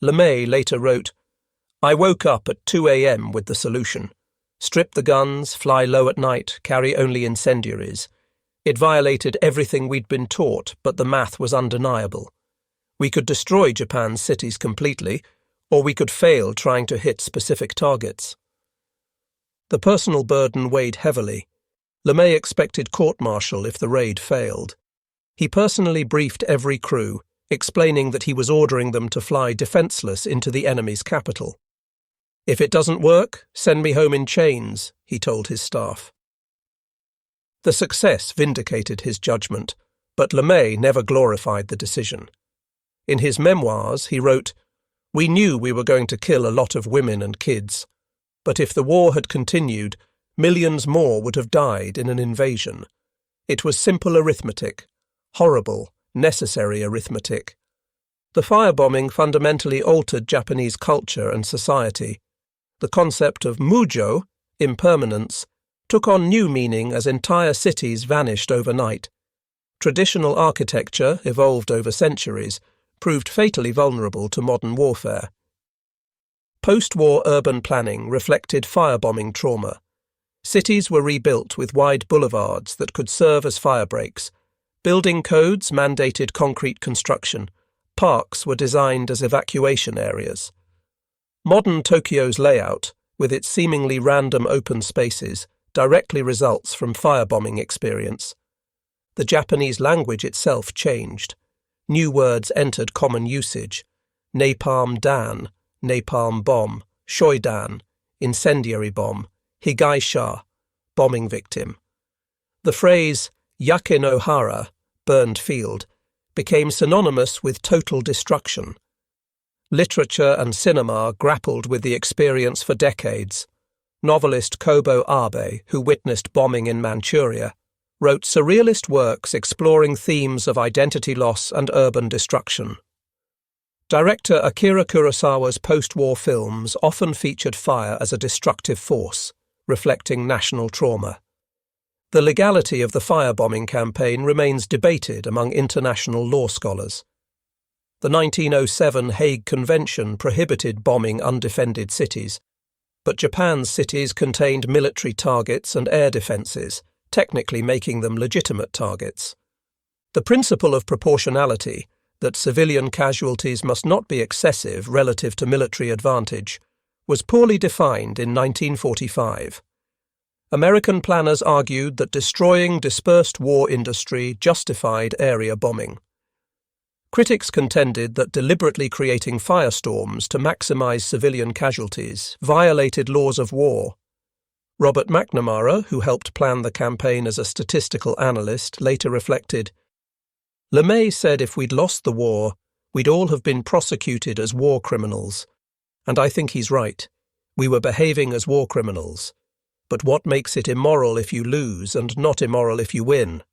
LeMay later wrote, "I woke up at 2 a.m. with the solution. Strip the guns, fly low at night, carry only incendiaries. It violated everything we'd been taught, but the math was undeniable. We could destroy Japan's cities completely, or we could fail trying to hit specific targets." The personal burden weighed heavily. LeMay expected court-martial if the raid failed. He personally briefed every crew, explaining that he was ordering them to fly defenseless into the enemy's capital. "If it doesn't work, send me home in chains," he told his staff. The success vindicated his judgment, but LeMay never glorified the decision. In his memoirs, he wrote, "We knew we were going to kill a lot of women and kids, but if the war had continued, millions more would have died in an invasion. It was simple arithmetic, horrible, necessary arithmetic." The firebombing fundamentally altered Japanese culture and society. The concept of mujo, impermanence, took on new meaning as entire cities vanished overnight. Traditional architecture, evolved over centuries, proved fatally vulnerable to modern warfare. Post-war urban planning reflected firebombing trauma. Cities were rebuilt with wide boulevards that could serve as firebreaks. Building codes mandated concrete construction. Parks were designed as evacuation areas. Modern Tokyo's layout, with its seemingly random open spaces, directly results from firebombing experience. The Japanese language itself changed. New words entered common usage: napalm dan, napalm bomb, shoidan, incendiary bomb, higaisha, bombing victim. The phrase yakenohara, burned field, became synonymous with total destruction. Literature and cinema grappled with the experience for decades. Novelist Kobo Abe, who witnessed bombing in Manchuria, wrote surrealist works exploring themes of identity loss and urban destruction. Director Akira Kurosawa's post-war films often featured fire as a destructive force, reflecting national trauma. The legality of the firebombing campaign remains debated among international law scholars. The 1907 Hague Convention prohibited bombing undefended cities, but Japan's cities contained military targets and air defences, technically making them legitimate targets. The principle of proportionality, that civilian casualties must not be excessive relative to military advantage, was poorly defined in 1945. American planners argued that destroying dispersed war industry justified area bombing. Critics contended that deliberately creating firestorms to maximize civilian casualties violated laws of war. Robert McNamara, who helped plan the campaign as a statistical analyst, later reflected, "LeMay said if we'd lost the war, we'd all have been prosecuted as war criminals. And I think he's right. We were behaving as war criminals. But what makes it immoral if you lose and not immoral if you win?"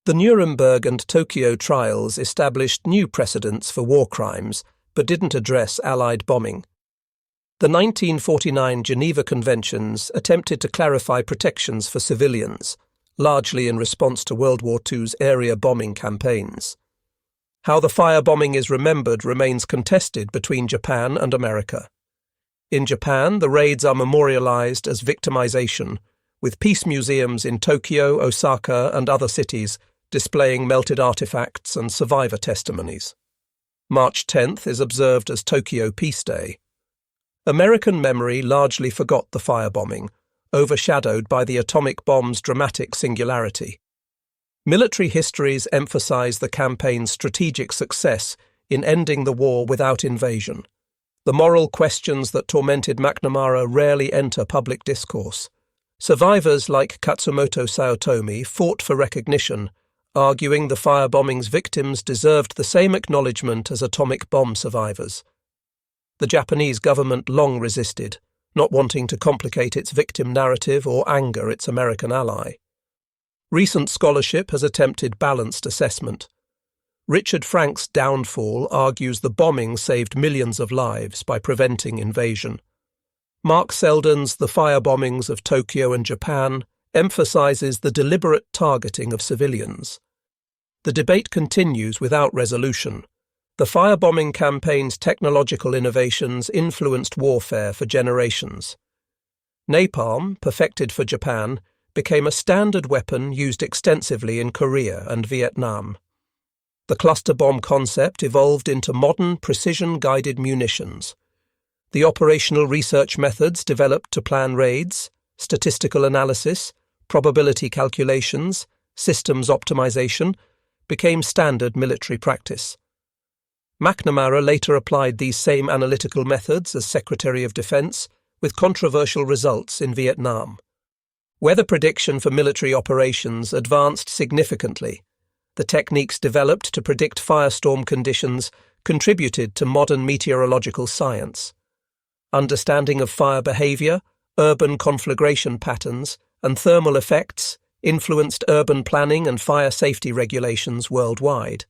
The Nuremberg and Tokyo trials established new precedents for war crimes, but didn't address Allied bombing. The 1949 Geneva Conventions attempted to clarify protections for civilians, largely in response to World War II's area bombing campaigns. How the firebombing is remembered remains contested between Japan and America. In Japan, the raids are memorialized as victimization, with peace museums in Tokyo, Osaka, and other cities displaying melted artifacts and survivor testimonies. March 10th is observed as Tokyo Peace Day. American memory largely forgot the firebombing, overshadowed by the atomic bomb's dramatic singularity. Military histories emphasize the campaign's strategic success in ending the war without invasion. The moral questions that tormented McNamara rarely enter public discourse. Survivors like Katsumoto Saotome fought for recognition, arguing the firebombing's victims deserved the same acknowledgement as atomic bomb survivors. The Japanese government long resisted, not wanting to complicate its victim narrative or anger its American ally. Recent scholarship has attempted balanced assessment. Richard Frank's Downfall argues the bombing saved millions of lives by preventing invasion. Mark Selden's The Firebombings of Tokyo and Japan emphasizes the deliberate targeting of civilians. The debate continues without resolution. The firebombing campaign's technological innovations influenced warfare for generations. Napalm, perfected for Japan, became a standard weapon used extensively in Korea and Vietnam. The cluster bomb concept evolved into modern precision-guided munitions. The operational research methods developed to plan raids, statistical analysis, probability calculations, systems optimization, became standard military practice. McNamara later applied these same analytical methods as Secretary of Defense, with controversial results in Vietnam. Weather prediction for military operations advanced significantly. The techniques developed to predict firestorm conditions contributed to modern meteorological science. Understanding of fire behavior, urban conflagration patterns, and thermal effects influenced urban planning and fire safety regulations worldwide.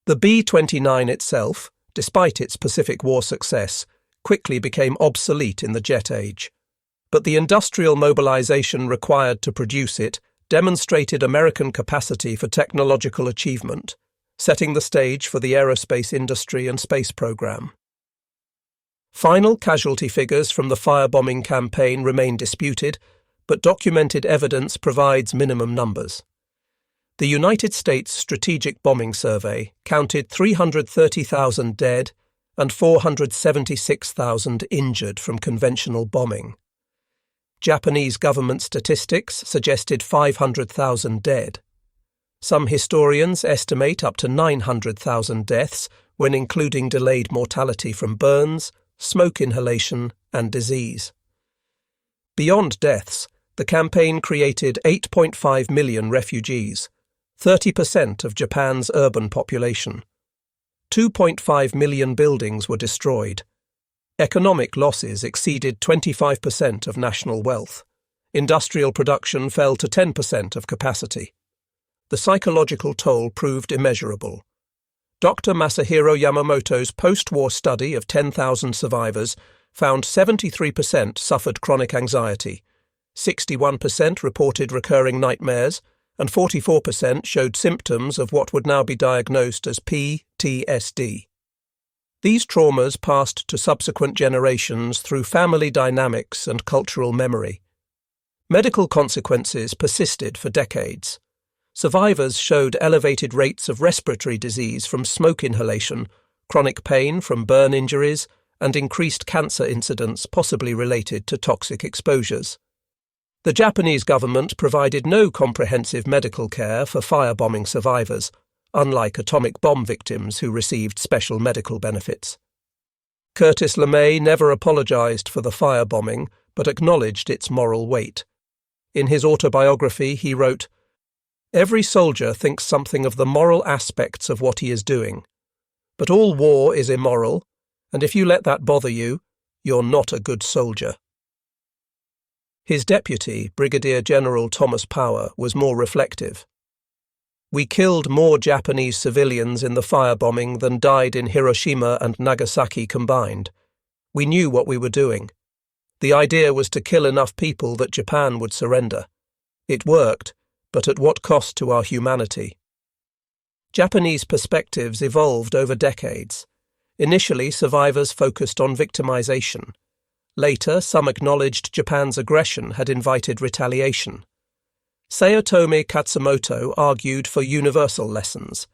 The B-29 itself, despite its Pacific War success, quickly became obsolete in the jet age. But the industrial mobilization required to produce it demonstrated American capacity for technological achievement, setting the stage for the aerospace industry and space program. Final casualty figures from the firebombing campaign remain disputed, but documented evidence provides minimum numbers. The United States Strategic Bombing Survey counted 330,000 dead and 476,000 injured from conventional bombing. Japanese government statistics suggested 500,000 dead. Some historians estimate up to 900,000 deaths when including delayed mortality from burns, smoke inhalation, and disease. Beyond deaths, the campaign created 8.5 million refugees, 30% of Japan's urban population. 2.5 million buildings were destroyed. Economic losses exceeded 25% of national wealth. Industrial production fell to 10% of capacity. The psychological toll proved immeasurable. Dr. Masahiro Yamamoto's post-war study of 10,000 survivors found 73% suffered chronic anxiety, 61% reported recurring nightmares, and 44% showed symptoms of what would now be diagnosed as PTSD. These traumas passed to subsequent generations through family dynamics and cultural memory. Medical consequences persisted for decades. Survivors showed elevated rates of respiratory disease from smoke inhalation, chronic pain from burn injuries, and increased cancer incidents possibly related to toxic exposures. The Japanese government provided no comprehensive medical care for firebombing survivors, unlike atomic bomb victims who received special medical benefits. Curtis LeMay never apologized for the firebombing, but acknowledged its moral weight. In his autobiography, he wrote, "Every soldier thinks something of the moral aspects of what he is doing. But all war is immoral, and if you let that bother you, you're not a good soldier." His deputy, Brigadier General Thomas Power, was more reflective. "We killed more Japanese civilians in the firebombing than died in Hiroshima and Nagasaki combined. We knew what we were doing. The idea was to kill enough people that Japan would surrender. It worked, but at what cost to our humanity?" Japanese perspectives evolved over decades. Initially, survivors focused on victimization. Later, some acknowledged Japan's aggression had invited retaliation. Saotome Katsumoto argued for universal lessons.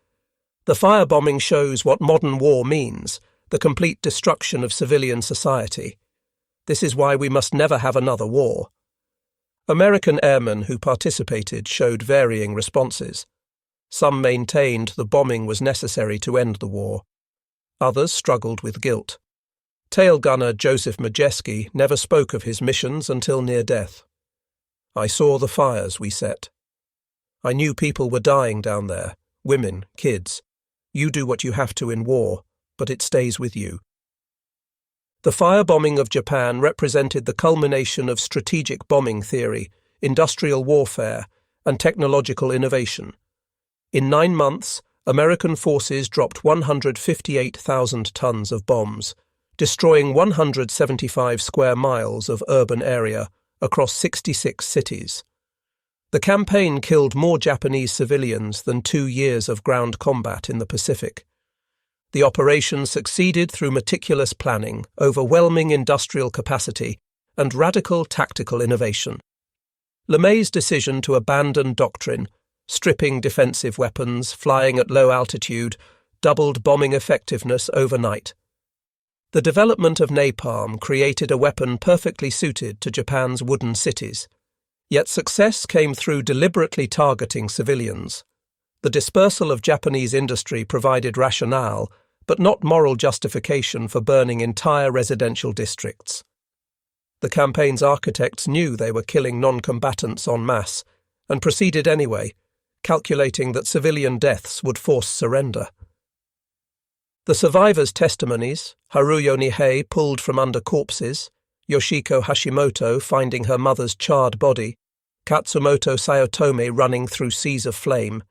The firebombing shows what modern war means, the complete destruction of civilian society. This is why we must never have another war. American airmen who participated showed varying responses. Some maintained the bombing was necessary to end the war. Others struggled with guilt. Tail gunner Joseph Majeski never spoke of his missions until near death. "I saw the fires we set. I knew people were dying down there, women, kids. You do what you have to in war, but it stays with you." The firebombing of Japan represented the culmination of strategic bombing theory, industrial warfare, and technological innovation. In 9 months, American forces dropped 158,000 tons of bombs, destroying 175 square miles of urban area across 66 cities. The campaign killed more Japanese civilians than 2 years of ground combat in the Pacific. The operation succeeded through meticulous planning, overwhelming industrial capacity, and radical tactical innovation. LeMay's decision to abandon doctrine, stripping defensive weapons, flying at low altitude, doubled bombing effectiveness overnight. The development of napalm created a weapon perfectly suited to Japan's wooden cities. Yet success came through deliberately targeting civilians. The dispersal of Japanese industry provided rationale, but not moral justification for burning entire residential districts. The campaign's architects knew they were killing non-combatants en masse, and proceeded anyway, calculating that civilian deaths would force surrender. The survivors' testimonies, Haruyo Nihei pulled from under corpses, Yoshiko Hashimoto finding her mother's charred body, Katsumoto Saotome running through seas of flame,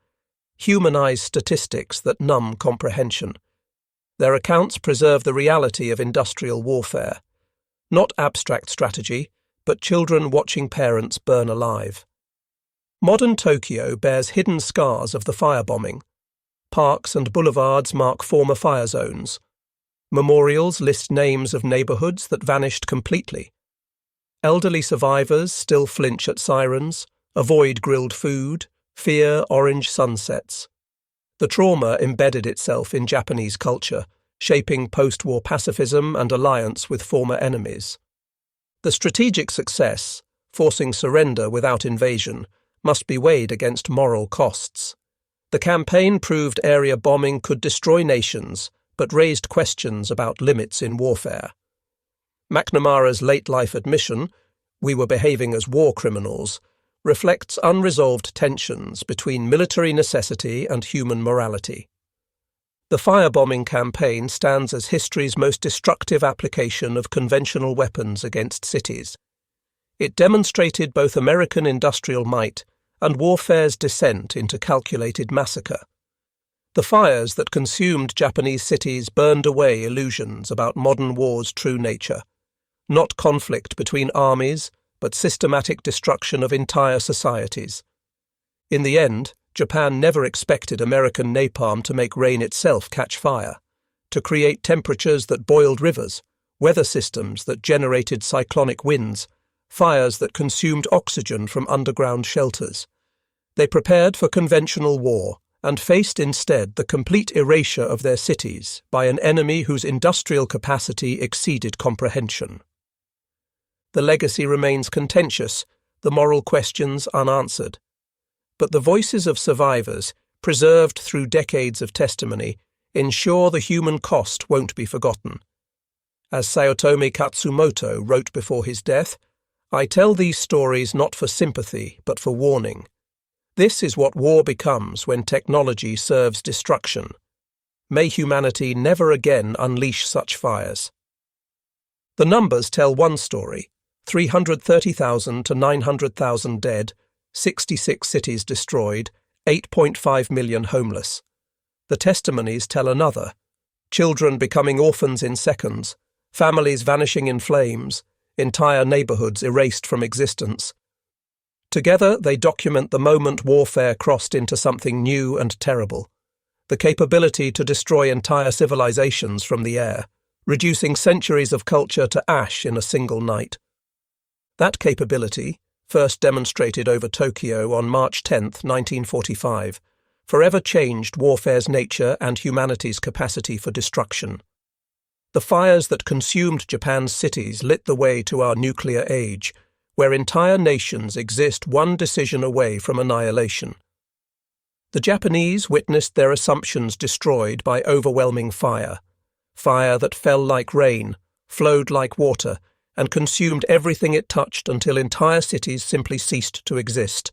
humanize statistics that numb comprehension. Their accounts preserve the reality of industrial warfare, not abstract strategy, but children watching parents burn alive. Modern Tokyo bears hidden scars of the firebombing. Parks and boulevards mark former fire zones. Memorials list names of neighborhoods that vanished completely. Elderly survivors still flinch at sirens, avoid grilled food, Fear orange sunsets. The trauma embedded itself in Japanese culture, shaping post-war pacifism and alliance with former enemies. The strategic success, forcing surrender without invasion, must be weighed against moral costs. The campaign proved area bombing could destroy nations, but raised questions about limits in warfare. McNamara's late-life admission, "We were behaving as war criminals," reflects unresolved tensions between military necessity and human morality. The firebombing campaign stands as history's most destructive application of conventional weapons against cities. It demonstrated both American industrial might and warfare's descent into calculated massacre. The fires that consumed Japanese cities burned away illusions about modern war's true nature, not conflict between armies, but systematic destruction of entire societies. In the end, Japan never expected American napalm to make rain itself catch fire, to create temperatures that boiled rivers, weather systems that generated cyclonic winds, fires that consumed oxygen from underground shelters. They prepared for conventional war and faced instead the complete erasure of their cities by an enemy whose industrial capacity exceeded comprehension. The legacy remains contentious, the moral questions unanswered. But the voices of survivors, preserved through decades of testimony, ensure the human cost won't be forgotten. As Saotome Katsumoto wrote before his death, "I tell these stories not for sympathy, but for warning. This is what war becomes when technology serves destruction. May humanity never again unleash such fires." The numbers tell one story: 330,000 to 900,000 dead, 66 cities destroyed, 8.5 million homeless. The testimonies tell another: children becoming orphans in seconds, families vanishing in flames, entire neighborhoods erased from existence. Together they document the moment warfare crossed into something new and terrible, the capability to destroy entire civilizations from the air, reducing centuries of culture to ash in a single night. That capability, first demonstrated over Tokyo on March 10, 1945, forever changed warfare's nature and humanity's capacity for destruction. The fires that consumed Japan's cities lit the way to our nuclear age, where entire nations exist one decision away from annihilation. The Japanese witnessed their assumptions destroyed by overwhelming fire that fell like rain, flowed like water, and consumed everything it touched until entire cities simply ceased to exist.